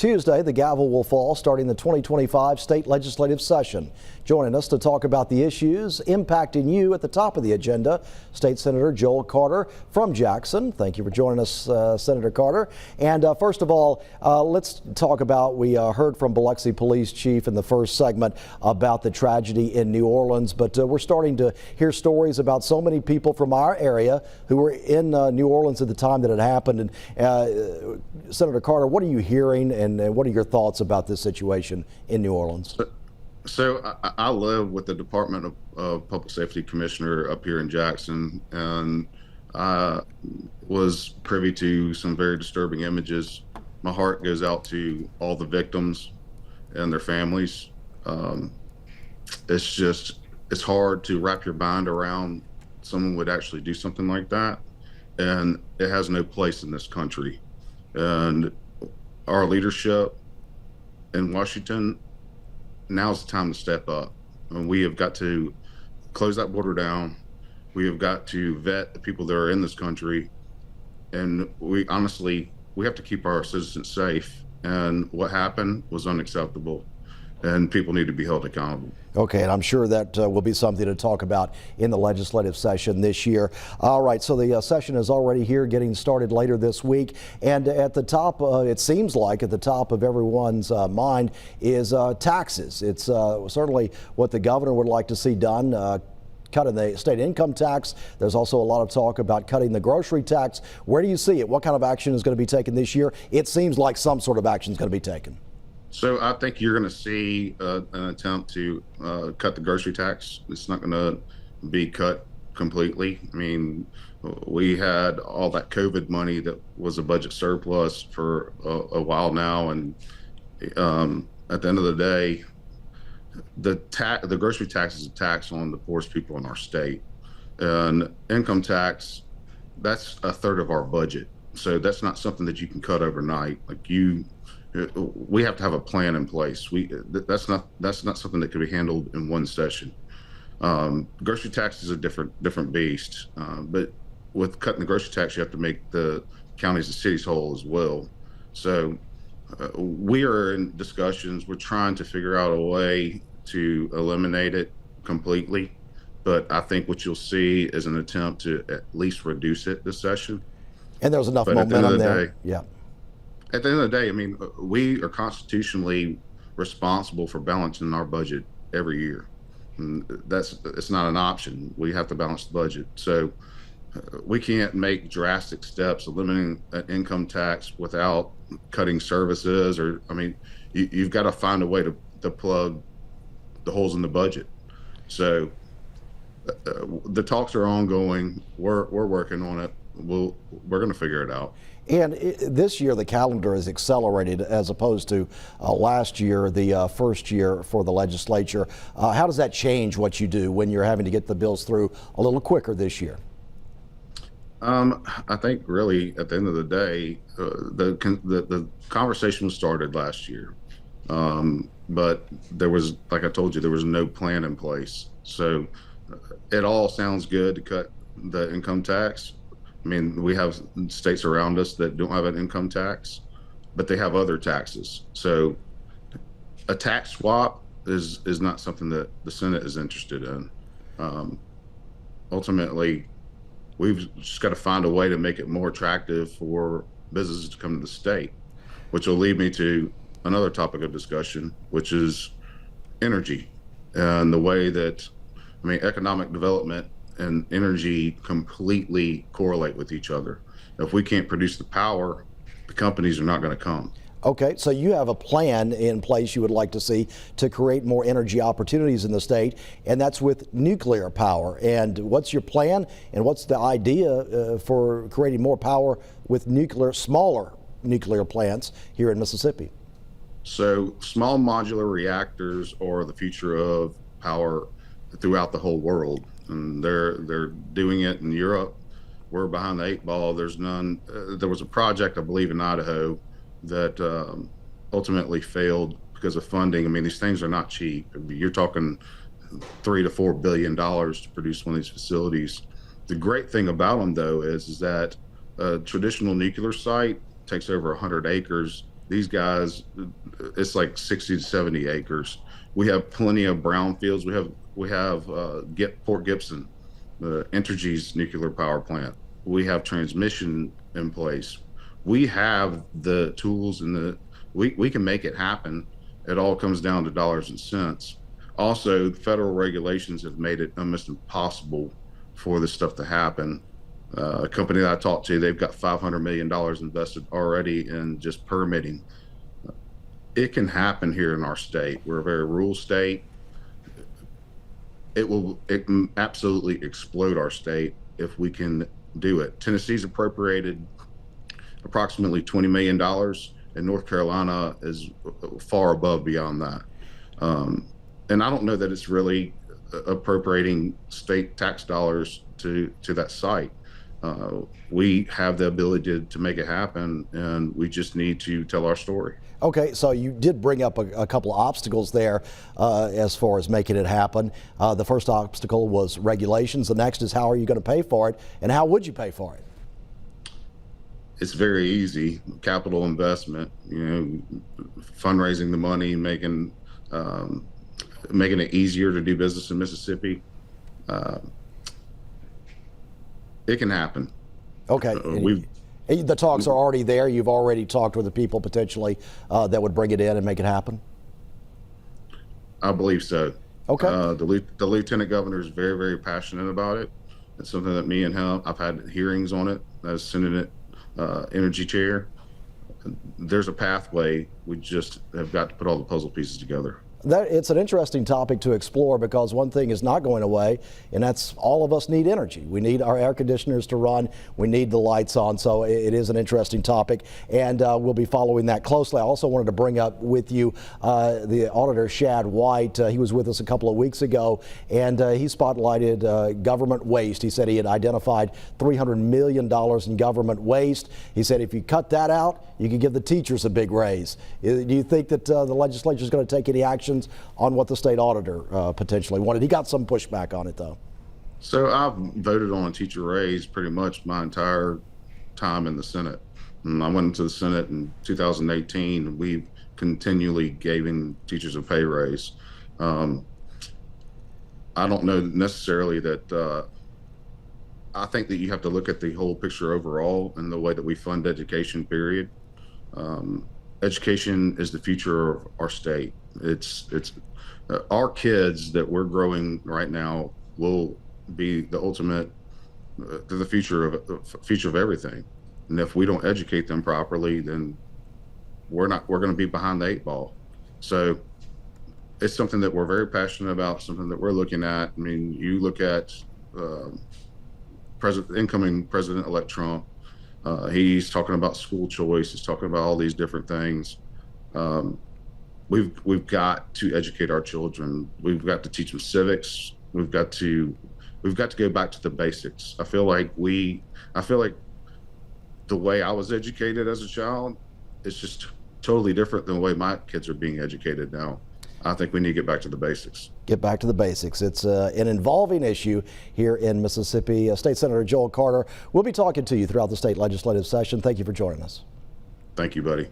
Tuesday, the gavel will fall starting the 2025 state legislative session. Joining us to talk about the issues impacting you at the top of the agenda, State Senator Joel Carter from Jackson. Thank you for joining us, Senator Carter. And first of all, let's talk about, we heard from Biloxi Police Chief in the first segment about the tragedy in New Orleans, but we're starting to hear stories about so many people from our area who were in New Orleans at the time that it happened. And Senator Carter, what are you hearing and what are your thoughts about this situation in New Orleans? So I live with the Department of Public Safety Commissioner up here in Jackson, and I was privy to some very disturbing images. My heart goes out to all the victims and their families. It's hard to wrap your mind around someone would actually do something like that, and it has no place in this country. And our leadership in Washington, now's the time to step up. And we have got to close that border down. We have got to vet the people that are in this country. And we have to keep our citizens safe. And what happened was unacceptable. And people need to be held accountable. Okay, and I'm sure that will be something to talk about in the legislative session this year. All right, so the session is already here, getting started later this week. And at the top, it seems like at the top of everyone's mind is taxes. It's certainly what the governor would like to see done. Cutting the state income tax. There's also a lot of talk about cutting the grocery tax. Where do you see it? What kind of action is going to be taken this year? It seems like some sort of action is going to be taken. So I think you're going to see an attempt to cut the grocery tax. It's not going to be cut completely. I mean, we had all that COVID money that was a budget surplus for a while now, and at the end of the day, the grocery tax is a tax on the poorest people in our state, and income tax, that's a third of our budget. So that's not something that you can cut overnight. We have to have a plan in place. That's not something that can be handled in one session. Grocery tax is a different beast, but with cutting the grocery tax, you have to make the counties and cities whole as well. So we are in discussions. We're trying to figure out a way to eliminate it completely, but I think what you'll see is an attempt to at least reduce it this session. And there's enough momentum there. Yeah. At the end of the day, I mean, we are constitutionally responsible for balancing our budget every year. And it's not an option. We have to balance the budget. So we can't make drastic steps eliminating an income tax without cutting services, or, I mean, you've got to find a way to plug the holes in the budget. So the talks are ongoing. We're working on it. We're going to figure it out. And this year, the calendar is accelerated as opposed to last year, the first year for the legislature. How does that change what you do when you're having to get the bills through a little quicker this year? I think really at the end of the day, the conversation was started last year, but there was, like I told you, there was no plan in place. So it all sounds good to cut the income tax. I mean, we have states around us that don't have an income tax, but they have other taxes. So a tax swap is not something that the Senate is interested in. Ultimately, we've just got to find a way to make it more attractive for businesses to come to the state, which will lead me to another topic of discussion, which is energy and the way that, I mean, economic development and energy completely correlate with each other. If we can't produce the power, the companies are not going to come. Okay, so you have a plan in place you would like to see to create more energy opportunities in the state, and that's with nuclear power. And what's your plan, and what's the idea for creating more power with smaller nuclear plants here in Mississippi? So small modular reactors are the future of power throughout the whole world. And they're doing it in Europe. We're behind the 8 ball. There's none. There was a project, I believe, in Idaho that ultimately failed because of funding. I mean, these things are not cheap. You're talking $3 to $4 billion to produce one of these facilities. The great thing about them, though, is that a traditional nuclear site takes over 100 acres These guys, it's like 60 to 70 acres. We have plenty of brownfields. We have Port Gibson, the Entergy's nuclear power plant. We have transmission in place. We have the tools and we can make it happen. It all comes down to dollars and cents. Also, federal regulations have made it almost impossible for this stuff to happen. A company that I talked to, they've got $500 million invested already in just permitting. It can happen here in our state. We're a very rural state. It can absolutely explode our state if we can do it. Tennessee's appropriated approximately $20 million, and North Carolina is far above beyond that. And I don't know that it's really appropriating state tax dollars to that site. We have the ability to make it happen, and we just need to tell our story. Okay, so you did bring up a couple of obstacles there as far as making it happen. The first obstacle was regulations. The next is how are you going to pay for it, and how would you pay for it? It's very easy. Capital investment, fundraising the money, making it easier to do business in Mississippi. It can happen. Okay. The talks are already there. You've already talked with the people potentially that would bring it in and make it happen? I believe so. Okay. The lieutenant governor is very, very passionate about it. It's something that me and him, I've had hearings on it as Senate Energy Chair. There's a pathway. We just have got to put all the puzzle pieces together. It's an interesting topic to explore because one thing is not going away, and that's all of us need energy. We need our air conditioners to run. We need the lights on. So it is an interesting topic, and we'll be following that closely. I also wanted to bring up with you the auditor, Shad White. He was with us a couple of weeks ago, and he spotlighted government waste. He said he had identified $300 million in government waste. He said if you cut that out, you could give the teachers a big raise. Do you think that the legislature is going to take any action on what the state auditor potentially wanted? He got some pushback on it, though. So I've voted on a teacher raise pretty much my entire time in the Senate. And I went into the Senate in 2018. We've continually given teachers a pay raise. I don't know necessarily that I think that you have to look at the whole picture overall and the way that we fund education, period. Education is the future of our state. It's our kids that we're growing right now will be the ultimate, the future of everything. And if we don't educate them properly, then we're going to be behind the 8 ball. So it's something that we're very passionate about, something that we're looking at. I mean, you look at incoming President-elect Trump. He's talking about school choice. He's talking about all these different things. We've got to educate our children. We've got to teach them civics. We've got to go back to the basics. I feel like the way I was educated as a child is just totally different than the way my kids are being educated now. I think we need to get back to the basics. Get back to the basics. It's an involving issue here in Mississippi. State Senator Joel Carter, we'll be talking to you throughout the state legislative session. Thank you for joining us. Thank you, buddy.